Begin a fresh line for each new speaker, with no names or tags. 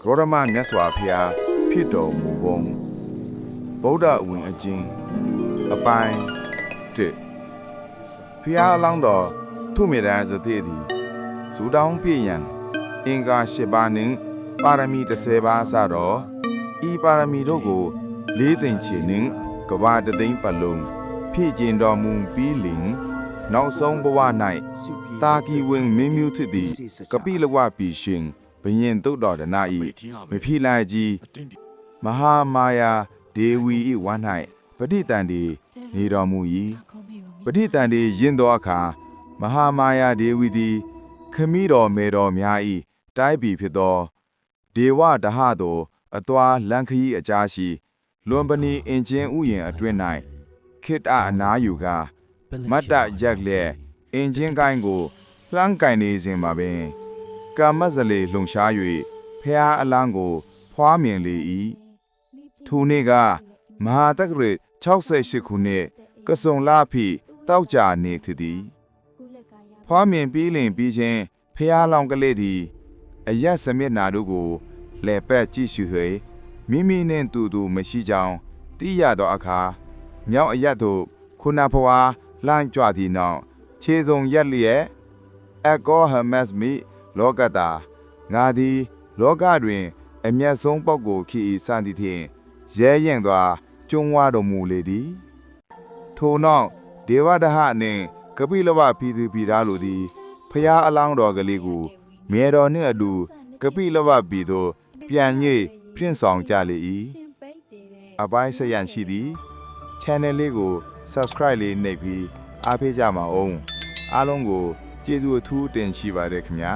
ဂေါရမမြတ်စွာဘုရားဖြစ်တော်မူပုံဗုဒ္ဓဝင်အကျဉ်အပိုင်းတစ်ဘုရားအလောင်းတော်ထုမေတ္တစတိသည်ဇူတောင်းပြည့်ရန်အင်္ဂါ၈ပါးနှင့်ပါရမီ30ပါးစတော့ဤပါရမီတို့ကို၄သိန်းချီနှင့်ကဘာတသိန်းပတ်လုံးဖြည့်ကျင်တော်မူပြီးလင်နောက်ဆုံးဘဝ၌တာကီဝင်မင်းမျိုးဖြစ်သည့်ကပိလဝပြည်ရှင်ဘယင်တုတ်တော်ဒနာဤမဖြီလိုက်ကြီးမဟာမာယာဒေဝီဤဝမ်း၌ပဋိတန်ဒီနေတော်မူ၏ပဋိတန်ဒီယင်သောအခါမဟာမာယာဒေဝီသည်ခမီးတော်မေတော်များဤတိုင်းပြည်ဖြစ်သောဒေဝဒဟသို့အသွာလန်ခရီးအကြားရှိလွန်ပနီအင်ချင်းဥယျင်အတွင်း၌ခိတအနာယူကာမတ္တရက်လျက်အင်ချင်းကိုင်းကိုလှမ်းကင်နေစဉ်မှာပင်ကာမဇလေလှုံရှား၍ဖះအလန်းကိုဖွားမြင်လေ၏ထိုနေ့ကမဟာတက္ကရာ68ခုနှစ်ကစုံလဖိတောက်ကြနေသည်ဖွားမြင်ပြီးလင်ပြီးချင်းဖះလောင်ကလေးသည်အယက်စမျက်နာတို့ကိုလဲပတ်ကြည့်ရှု၍မိမိနှင့်တူတူမရှိကြောင်းသိရသောအခါမြောက်အယက်သို့ခုနဖွားလှမ်းကြွသည့်နောက်ခြေစုံရက်လျက်အကောဟမတ်မီလောကတာငါသည်လောကတွင်အမျက်ဆုံးပုဂ္ဂိုလ်ခီစံသည်ဖြင့်ရဲရင်စွာကျုံးဝါတော်မူလေသည်ထိုနောက်ဒေဝဒဟနှင့်ကပိလဝပြည်သူပြည်သားတို့သည်ဖျားအလောင်းတော်ကလေးကိုမြေတော်နှင့်အတူကပိလဝပြည်သို့ပြန်၍ပြင့်ဆောင်ကြလေ၏အပိုင်းဆက်ရန်ရှိသည် channel လေးကို subscribe လေးနှိပ်ပြီးအားပေးကြပါဦးအားလုံးကိုကျေးဇူးအထူးတင်ရှိပါတယ်ခင်ဗျာ